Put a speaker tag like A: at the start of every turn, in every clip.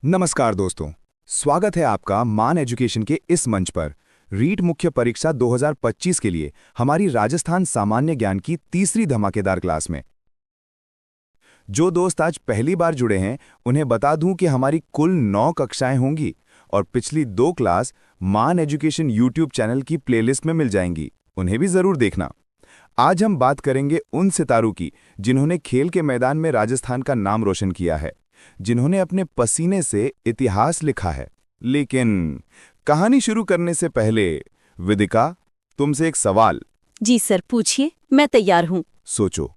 A: नमस्कार दोस्तों, स्वागत है आपका मान एजुकेशन के इस मंच पर। रीट मुख्य परीक्षा 2025 के लिए हमारी राजस्थान सामान्य ज्ञान की तीसरी धमाकेदार क्लास में। जो दोस्त आज पहली बार जुड़े हैं, उन्हें बता दूं कि हमारी कुल 9 कक्षाएं होंगी और पिछली 2 क्लास मान एजुकेशन यूट्यूब चैनल की प्लेलिस्ट में मिल जाएंगी। उन्हें भी जरूर देखना। आज हम बात करेंगे उन सितारों की जिन्होंने खेल के मैदान में राजस्थान का नाम रोशन किया है, जिन्होंने अपने पसीने से इतिहास लिखा है। लेकिन कहानी शुरू करने से पहले विदिका, तुमसे एक सवाल।
B: जी सर, पूछिए, मैं तैयार हूँ।
A: सोचो,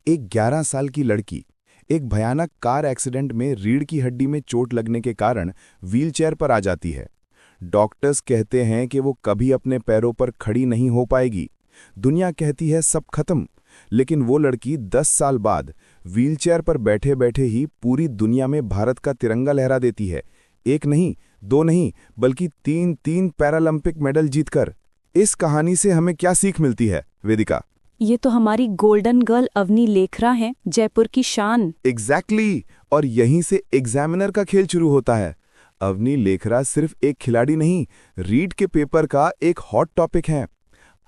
A: एक 11 साल की लड़की एक भयानक कार एक्सीडेंट में रीढ़ की हड्डी में चोट लगने के कारण व्हीलचेयर पर आ जाती है। डॉक्टर्स कहते हैं कि वो कभी अपने पैरों पर खड़ी नहीं हो पाएगी। दुनिया कहती है सब खत्म, लेकिन वो लड़की 10 साल बाद व्हीलचेयर पर बैठे बैठे ही पूरी दुनिया में भारत का तिरंगा लहरा देती है। एक नहीं, 2 नहीं, बल्कि 3 पैरालंपिक मेडल जीतकर। इस कहानी से हमें क्या सीख मिलती है, वेदिका?
B: ये तो हमारी गोल्डन गर्ल अवनी लेखरा है, जयपुर की शान।
A: एग्जैक्टली, और यहीं से एग्जामिनर का खेल शुरू होता है। अवनी लेखरा सिर्फ एक खिलाड़ी नहीं, रीट के पेपर का एक हॉट टॉपिक है।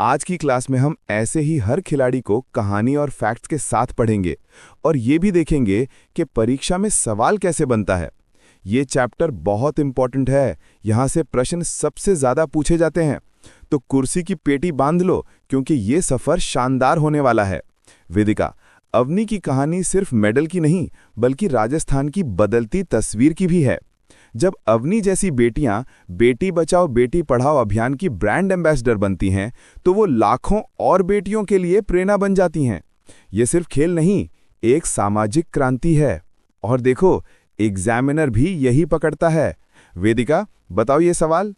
A: आज की क्लास में हम ऐसे ही हर खिलाड़ी को कहानी और फैक्ट्स के साथ पढ़ेंगे और ये भी देखेंगे कि परीक्षा में सवाल कैसे बनता है। ये चैप्टर बहुत इंपॉर्टेंट है, यहाँ से प्रश्न सबसे ज्यादा पूछे जाते हैं। तो कुर्सी की पेटी बांध लो, क्योंकि ये सफर शानदार होने वाला है। वेदिका, अवनी की कहानी सिर्फ मेडल की नहीं, बल्कि राजस्थान की बदलती तस्वीर की भी है। जब अवनी जैसी बेटियां बेटी बचाओ बेटी पढ़ाओ अभियान की ब्रांड एम्बेसडर बनती हैं, तो वो लाखों और बेटियों के लिए प्रेरणा बन जाती हैं। ये सिर्फ खेल नहीं, एक सामाजिक क्रांति है। और देखो, एग्जामिनर भी यही पकड़ता है। वेदिका, बताओ ये सवाल।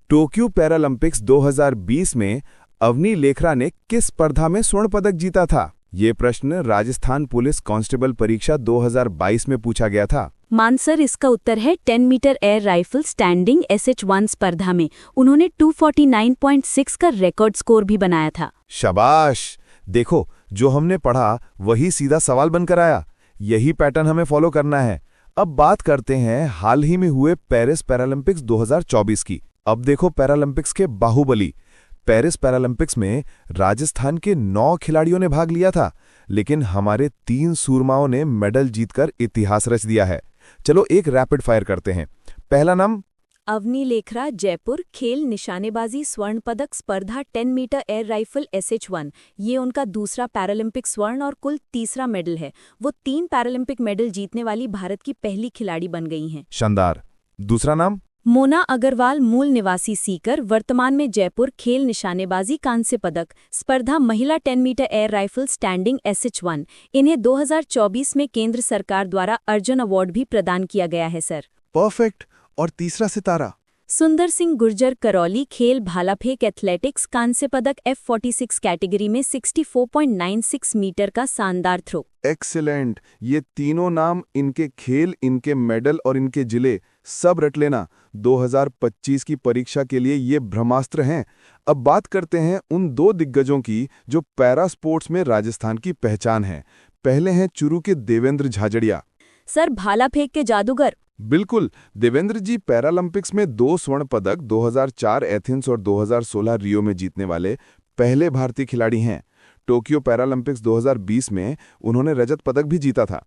A: टोक्यो पैरालंपिक्स 2020 में अवनी लेखरा ने किस स्पर्धा में स्वर्ण पदक जीता था? ये प्रश्न राजस्थान पुलिस कांस्टेबल परीक्षा 2022 में पूछा गया था।
B: मान सर, इसका उत्तर है 10 metre air rifle standing SH1 स्पर्धा में उन्होंने 249.6 का रिकॉर्ड स्कोर भी बनाया था।
A: शाबाश! देखो, जो हमने पढ़ा वही सीधा सवाल बनकर आया। यही पैटर्न हमें फॉलो करना है। अब बात करते हैं हाल ही में हुए पेरिस पैरालंपिक्स 2024 की। अब देखो, पैरालंपिक्स के बाहुबली। पेरिस पैरालंपिक्स में राजस्थान के 9 खिलाड़ियों ने भाग लिया था, लेकिन हमारे 3 सूरमाओं ने मेडल जीतकर इतिहास रच दिया है। चलो एक रैपिड फायर करते हैं। पहला नाम
B: अवनी लेखरा, जयपुर, खेल निशानेबाजी स्वर्ण पदक स्पर्धा 10 मीटर एयर राइफल SH1। ये उनका दूसरा पैरालंपिक स्वर्ण और कुल तीसरा मेडल है। वो 3 पैरालंपिक मेडल जीतने वाली भारत की पहली खिलाड़ी बन गई हैं।
A: शानदार। दूसरा नाम
B: मोना अग्रवाल, मूल निवासी सीकर, वर्तमान में जयपुर, खेल निशानेबाजी कांस्य पदक स्पर्धा महिला 10 metre air rifle standing SH1। इन्हें 2024 में केंद्र सरकार द्वारा अर्जुन अवार्ड भी प्रदान किया गया है सर।
A: परफेक्ट। और तीसरा सितारा
B: सुंदर सिंह गुर्जर, करौली, खेल भालाफेंक एथलेटिक्स कांस्य पदक F46 कैटेगरी में 64.96 मीटर का शानदार थ्रो।
A: एक्सीलेंट। ये तीनों नाम, इनके खेल, इनके मेडल और इनके जिले सब रट लेना। 2025 की परीक्षा के लिए ये ब्रह्मास्त्र हैं। अब बात करते हैं उन 2 दिग्गजों की जो पैरा स्पोर्ट्स में राजस्थान की पहचान है। पहले हैं चुरू के देवेंद्र झाझड़िया।
B: सर, भालाफेंक के जादूगर।
A: बिल्कुल, देवेंद्र जी पैरालंपिक्स में 2 स्वर्ण पदक 2004 एथेंस और 2016 रियो में जीतने वाले पहले भारतीय खिलाड़ी हैं। टोक्यो पैरालंपिक्स 2020 में उन्होंने रजत पदक भी जीता था।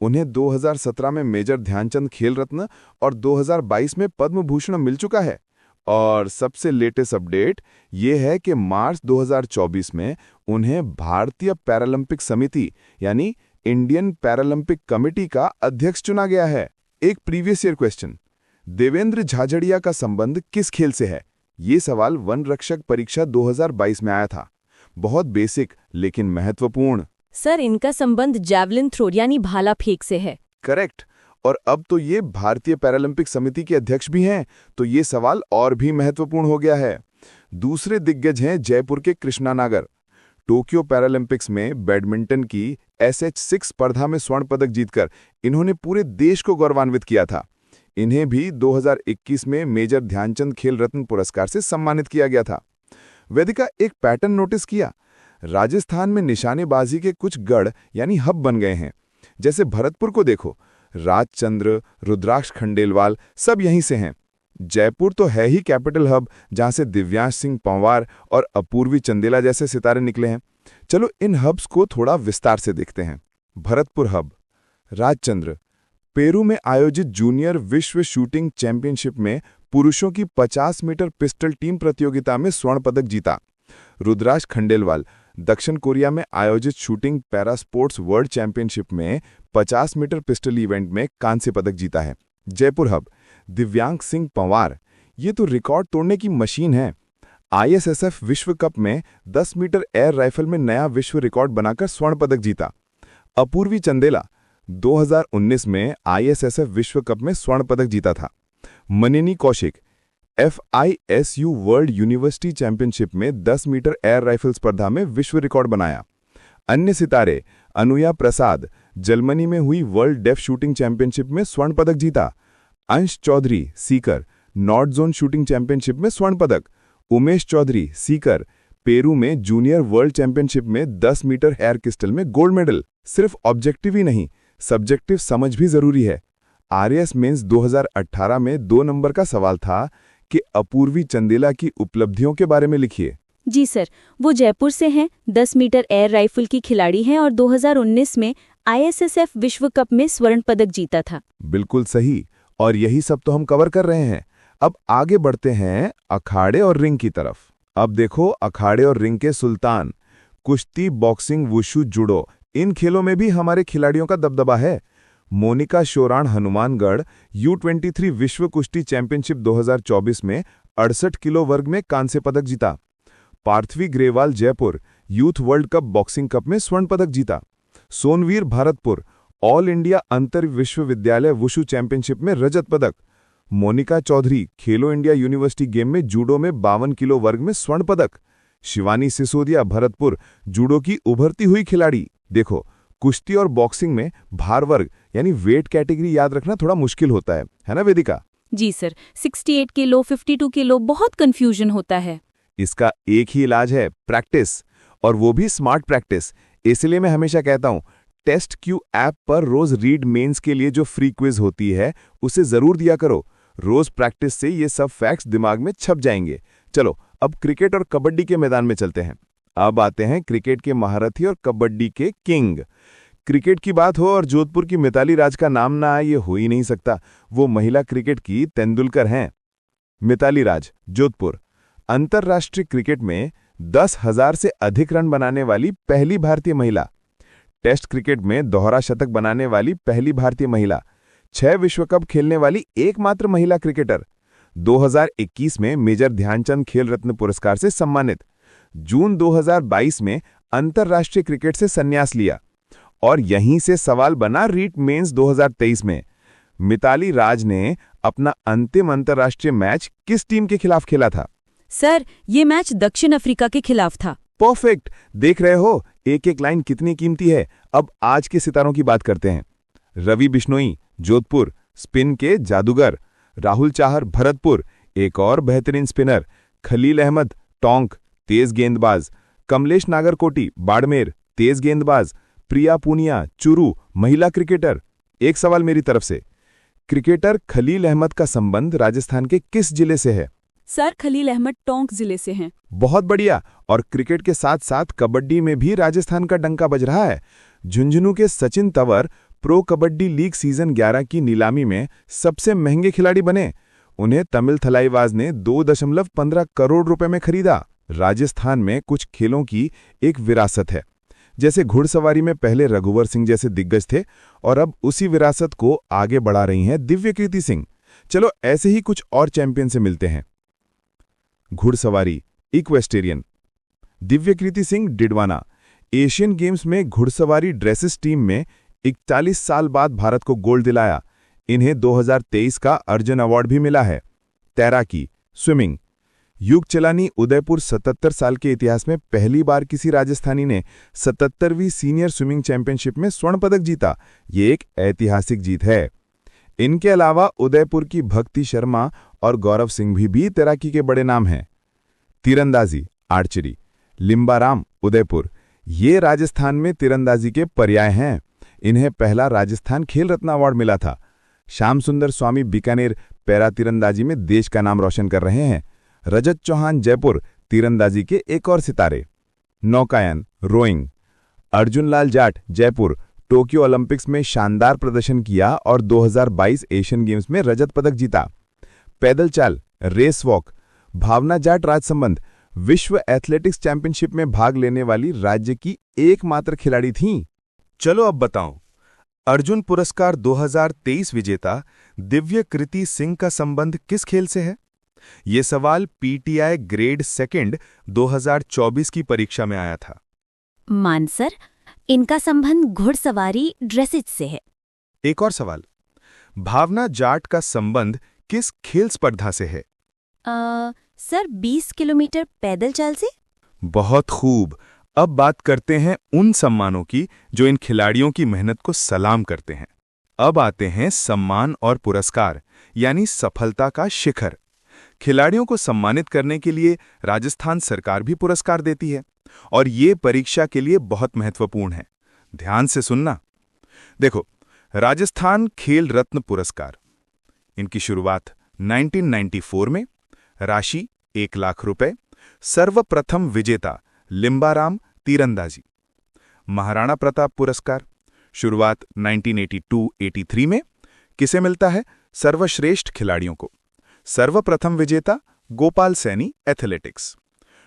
A: उन्हें 2017 में मेजर ध्यानचंद खेल रत्न और 2022 में पद्म भूषण मिल चुका है। और सबसे लेटेस्ट अपडेट ये है कि मार्च 2024 में उन्हें भारतीय पैरालंपिक समिति यानी इंडियन पैरालंपिक कमेटी का अध्यक्ष चुना गया है। एक previous year question, Devendra Jhajharia का संबंध किस खेल से है? ये सवाल वन रक्षक परीक्षा 2022 में आया था। बहुत बेसिक लेकिन महत्वपूर्ण।
B: सर, इनका संबंध जैवलिन थ्रो यानी भाला फेंक से है।
A: करेक्ट। और अब तो ये भारतीय पैरालंपिक समिति के अध्यक्ष भी हैं, तो ये सवाल और भी महत्वपूर्ण हो गया है। दूसरे दिग्गज हैं जयपुर के कृष्णा नागर। टोक्यो पैरालंपिक्स में बैडमिंटन की SH6 स्पर्धा में स्वर्ण पदक जीतकर इन्होंने पूरे देश को गौरवान्वित किया था। इन्हें भी 2021 में मेजर ध्यानचंद खेल रत्न पुरस्कार से सम्मानित किया गया था। वेदिका, एक पैटर्न नोटिस किया? राजस्थान में निशानेबाजी के कुछ गढ़ यानी हब बन गए हैं। जैसे भरतपुर को देखो, राजचंद्र, रुद्राक्ष खंडेलवाल सब यहीं से हैं। जयपुर तो है ही कैपिटल हब, जहां से दिव्यांश सिंह पंवार और अपूर्वी चंदेला जैसे सितारे निकले हैं। चलो इन हब्स को थोड़ा विस्तार से देखते हैं। भरतपुर हब। राजचंद्र पेरू में आयोजित जूनियर विश्व शूटिंग चैंपियनशिप में पुरुषों की 50 मीटर पिस्टल टीम प्रतियोगिता में स्वर्ण पदक जीता। रुद्राक्ष खंडेलवाल दक्षिण कोरिया में आयोजित shooting para sports world championship में 50 मीटर पिस्टल इवेंट में कांस्य पदक जीता है। जयपुर हब। दिव्यांश सिंह पंवार ये तो रिकॉर्ड तोड़ने की मशीन है। ISSF विश्व कप में 10 मीटर एयर राइफल में नया विश्व रिकॉर्ड बनाकर स्वर्ण पदक जीता। अपूर्वी चंदेला 2019 में ISSF विश्व कप में स्वर्ण पदक जीता था। Maneni Kaushik FISU world university championship में 10 मीटर एयर राइफल स्पर्धा में विश्व रिकॉर्ड बनाया। अन्य सितारे अनुया प्रसाद जर्मनी में हुई वर्ल्ड डेफ शूटिंग चैंपियनशिप में स्वर्ण पदक जीता। Ansh Chaudhary Sikar north zone shooting championship में स्वर्ण पदक। उमेश चौधरी सीकर पेरू में जूनियर वर्ल्ड चैंपियनशिप में 10 मीटर एयर पिस्टल में गोल्ड मेडल। सिर्फ ऑब्जेक्टिव ही नहीं, सब्जेक्टिव समझ भी जरूरी है। RAS मेंस 2018 में 2 नंबर का सवाल था कि अपूर्वी चंदेला की उपलब्धियों के बारे में लिखिए।
B: जी सर, वो जयपुर से हैं, 10 मीटर एयर राइफल की खिलाड़ी हैं और 2019 में ISSF विश्व कप में स्वर्ण पदक जीता था।
A: बिल्कुल सही, और यही सब तो हम कवर कर रहे हैं। अब आगे बढ़ते हैं अखाड़े और रिंग की तरफ। अब देखो अखाड़े और रिंग के सुल्तान। कुश्ती, बॉक्सिंग, वुशु, जुडो, इन खेलों में भी हमारे खिलाड़ियों का दबदबा है। मोनिका शोराण हनुमानगढ़ U23 विश्व कुश्ती चैंपियनशिप 2024 में 68 किलो वर्ग में कांस्य पदक जीता। Parthavi Grewal Jaipur youth world cup boxing cup में स्वर्ण पदक जीता। सोनवीर भरतपुर ऑल इंडिया अंतर विश्वविद्यालय वुशु चैंपियनशिप में रजत पदक। मोनिका चौधरी खेलो इंडिया यूनिवर्सिटी गेम में जूडो में 52 किलो वर्ग में स्वर्ण पदक। शिवानी सिसोदिया भरतपुर जूडो की उभरती हुई खिलाड़ी। देखो, कुश्ती और बॉक्सिंग में भार वर्ग यानी वेट कैटेगरी याद रखना थोड़ा मुश्किल होता है ना वेदिका?
B: जी सर, 68 किलो, 52 किलो, बहुत कंफ्यूजन होता है।
A: इसका एक ही इलाज है, प्रैक्टिस, और वो भी स्मार्ट प्रैक्टिस। इसलिए मैं हमेशा कहता हूं, टेस्ट क्यू ऐप पर रोज रीड मेंस के लिए जो फ्री क्विज होती है उसे जरूर दिया करो। रोज प्रैक्टिस से ये सब फैक्ट्स दिमाग में छप जाएंगे। चलो अब क्रिकेट और कबड्डी के मैदान में चलते हैं। अब आते हैं क्रिकेट के महारथी और कबड्डी के किंग। क्रिकेट की बात हो और जोधपुर की मिताली राज का नाम ना आए, ये हो ही नहीं सकता। वो महिला क्रिकेट की तेंदुलकर हैं। मिताली राज जोधपुर अंतर्राष्ट्रीय क्रिकेट में 10,000 से अधिक रन बनाने वाली पहली भारतीय महिला। टेस्ट क्रिकेट में दोहरा शतक बनाने वाली पहली भारतीय महिला। 6 विश्व कप खेलने वाली एकमात्र महिला क्रिकेटर। 2021 में मेजर ध्यानचंद खेल रत्न पुरस्कार से सम्मानित। जून 2022 में अंतर्राष्ट्रीय क्रिकेट से संन्यास लिया। और यहीं से सवाल बना रीट मेंस 2023 में। मिताली राज ने अपना अंतिम अंतर्राष्ट्रीय मैच किस टीम के खिलाफ खेला था?
B: सर, ये मैच दक्षिण अफ्रीका के खिलाफ था।
A: परफेक्ट, देख रहे हो एक एक लाइन कितनी कीमती है। अब आज के सितारों की बात करते हैं। रवि बिश्नोई जोधपुर स्पिन के जादूगर। राहुल चाहर भरतपुर एक और बेहतरीन स्पिनर। खलील अहमद टोंक तेज गेंदबाज। कमलेश नागरकोटी बाड़मेर तेज गेंदबाज। प्रिया पूनिया चुरू महिला क्रिकेटर। एक सवाल मेरी तरफ से, क्रिकेटर खलील अहमद का संबंध राजस्थान के किस जिले से है?
B: सर, खलील अहमद टोंक जिले से हैं।
A: बहुत बढ़िया। और क्रिकेट के साथ साथ कबड्डी में भी राजस्थान का डंका बज रहा है। झुंझुनू के Sachin Tanwar pro kabaddi league season 11 की नीलामी में सबसे महंगे खिलाड़ी बने। उन्हें तमिल थलाईवाज ने 2.15 करोड़ रुपए में खरीदा। राजस्थान में कुछ खेलों की एक विरासत है। जैसे घुड़सवारी में पहले रघुवर सिंह जैसे दिग्गज थे और अब उसी विरासत को आगे बढ़ा रही हैं दिव्यकीर्ति सिंह। चलो ऐसे ही कुछ और चैंपियन से मिलते हैं। घुड़सवारी equestrian Divyakirti Singh Didwana Asian games में घुड़सवारी ड्रेसेस टीम में 41 साल बाद भारत को गोल्ड दिलाया। इन्हें 2023 का अर्जुन अवार्ड भी मिला है। तैराकी स्विमिंग युग चलानी उदयपुर 77 साल के इतिहास में पहली बार किसी राजस्थानी ने 77वीं सीनियर स्विमिंग चैंपियनशिप में स्वर्ण पदक जीता। ये एक ऐतिहासिक जीत है। इनके अलावा उदयपुर की भक्ति शर्मा और गौरव सिंह भी तैराकी के बड़े नाम हैं। तीरंदाजी आर्चरी लिम्बाराम उदयपुर ये राजस्थान में तीरंदाजी के पर्याय हैं। इन्हें पहला राजस्थान खेल रत्न अवार्ड मिला था। श्याम सुंदर स्वामी बीकानेर पैरा तीरंदाजी में देश का नाम रोशन कर रहे हैं। रजत चौहान जयपुर तीरंदाजी के एक और सितारे। नौकायन rowing, Arjun Lal Jat Jaipur Tokyo Olympics में शानदार प्रदर्शन किया और 2022 एशियन गेम्स में रजत पदक जीता। पैदल चाल रेस वॉक, भावना जाट राजसंबंध विश्व एथलेटिक्स चैंपियनशिप में भाग लेने वाली राज्य की एकमात्र खिलाड़ी थीं।
C: चलो अब बताओ, अर्जुन पुरस्कार 2023 विजेता दिव्य कृति सिंह का संबंध किस खेल से है? ये सवाल पीटीआई ग्रेड सेकंड 2024 की परीक्षा में आया था।
B: मान सर, इनका संबंध घुड़सवारी ड्रेसेज से है।
C: एक और सवाल, भावना जाट का संबंध किस खेल स्पर्धा से है?
B: सर 20 किलोमीटर पैदल चाल से।
C: बहुत खूब। अब बात करते हैं उन सम्मानों की जो इन खिलाड़ियों की मेहनत को सलाम करते हैं। अब आते हैं सम्मान और पुरस्कार, यानी सफलता का शिखर। खिलाड़ियों को सम्मानित करने के लिए राजस्थान सरकार भी पुरस्कार देती है और ये परीक्षा के लिए बहुत महत्वपूर्ण है। ध्यान से सुनना। देखो, राजस्थान खेल रत्न पुरस्कार, इनकी शुरुआत 1994 में, राशि 1 लाख रुपए। सर्वप्रथम विजेता लिम्बाराम तीरंदाजी। महाराणा प्रताप पुरस्कार, शुरुआत 1982-83 में, किसे मिलता है? सर्वश्रेष्ठ खिलाड़ियों को। सर्वप्रथम विजेता गोपाल सैनी एथलेटिक्स।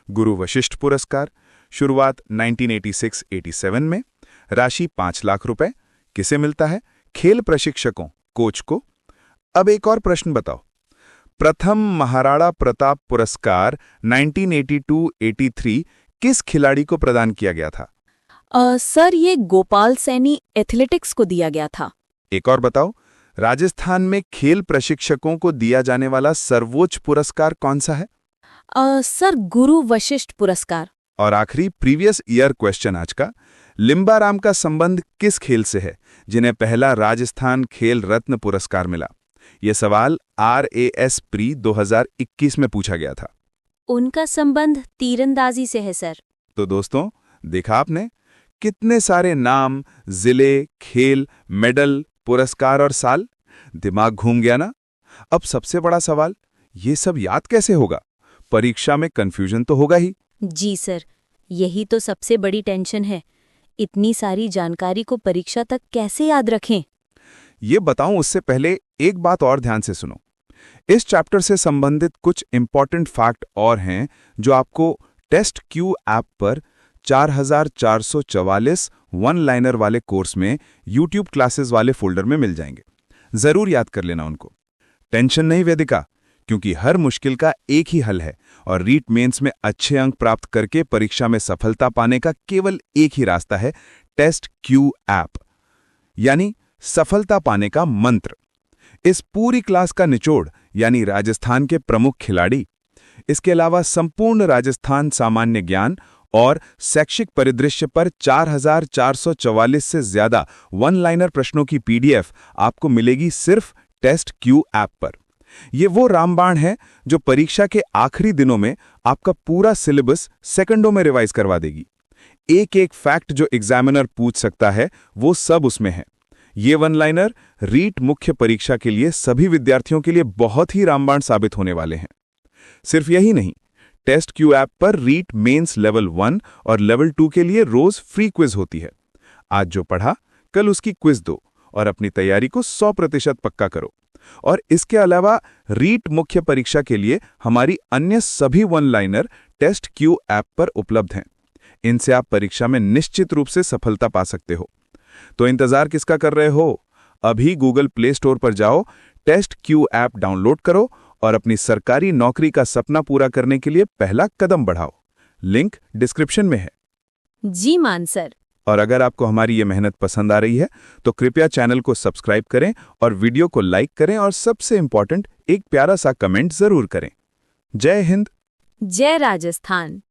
C: गुरु वशिष्ठ पुरस्कार, शुरुआत 1986-87 में, राशि 5 लाख रुपए, किसे मिलता है? खेल प्रशिक्षकों, कोच को। अब एक और प्रश्न बताओ, प्रथम महाराणा प्रताप पुरस्कार 1982-83 किस खिलाड़ी को प्रदान किया गया था?
B: सर ये गोपाल सैनी एथलेटिक्स को दिया गया था।
C: एक और बताओ, राजस्थान में खेल प्रशिक्षकों को दिया जाने वाला सर्वोच्च पुरस्कार कौन सा है?
B: सर गुरु वशिष्ठ पुरस्कार।
C: और आखिरी प्रीवियस ईयर क्वेश्चन आज का, लिम्बाराम का संबंध किस खेल से है जिन्हें पहला राजस्थान खेल रत्न पुरस्कार मिला? यह सवाल RAS प्री 2021 में पूछा गया था।
B: उनका संबंध तीरंदाजी से है सर।
C: तो दोस्तों, देखा आपने कितने सारे नाम, जिले, खेल, मेडल, पुरस्कार और साल। दिमाग घूम गया ना? अब सबसे बड़ा सवाल, ये सब याद कैसे होगा? परीक्षा में कंफ्यूजन तो होगा ही।
B: जी सर, यही तो सबसे बड़ी टेंशन है। इतनी सारी जानकारी को परीक्षा तक कैसे याद रखें?
C: ये बताऊं उससे पहले एक बात और ध्यान से सुनो। इस चैप्टर से संबंधित कुछ इंपॉर्टेंट फैक्ट और हैं जो आपको टेस्ट क्यू ऐप पर 4444 वन लाइनर वाले कोर्स में YouTube क्लासेस वाले फोल्डर में मिल जाएंगे। जरूर याद कर लेना उनको। टेंशन नहीं वेदिका, क्योंकि हर मुश्किल का एक ही हल है और रीट मेंस में अच्छे अंक प्राप्त करके परीक्षा में सफलता पाने का केवल एक ही रास्ता है, टेस्ट क्यू ऐप, यानी सफलता पाने का मंत्र। इस पूरी क्लास का निचोड़ यानी राजस्थान के प्रमुख खिलाड़ी, इसके अलावा संपूर्ण राजस्थान सामान्य ज्ञान और शैक्षिक परिदृश्य पर 4444 से ज्यादा वन लाइनर प्रश्नों की PDF आपको मिलेगी सिर्फ टेस्ट क्यू ऐप पर। ये वो रामबाण है जो परीक्षा के आखिरी दिनों में आपका पूरा सिलेबस सेकंडों में रिवाइज करवा देगी। एक एक फैक्ट जो एग्जामिनर पूछ सकता है वो सब उसमें है। ये वन लाइनर रीट मुख्य परीक्षा के लिए सभी विद्यार्थियों के लिए बहुत ही रामबाण साबित होने वाले हैं। सिर्फ यही नहीं, टेस्ट क्यू ऐप पर रीट मेंस लेवल 1 और लेवल 2 के लिए रोज फ्री क्विज होती है। आज जो पढ़ा कल उसकी क्विज दो और अपनी तैयारी को 100% पक्का करो। और इसके अलावा रीट मुख्य परीक्षा के लिए हमारी अन्य सभी one liner test Q app पर उपलब्ध हैं। इनसे आप परीक्षा में निश्चित रूप से सफलता पा सकते हो। तो इंतजार किसका कर रहे हो? अभी गूगल प्ले स्टोर पर जाओ, टेस्ट क्यू ऐप डाउनलोड करो और अपनी सरकारी नौकरी का सपना पूरा करने के लिए पहला कदम बढ़ाओ। लिंक डिस्क्रिप्शन में है।
B: जी मान सर।
C: और अगर आपको हमारी ये मेहनत पसंद आ रही है तो कृपया चैनल को सब्सक्राइब करें और वीडियो को लाइक करें और सबसे इंपॉर्टेंट एक प्यारा सा कमेंट जरूर करें। जय हिंद,
B: जय राजस्थान।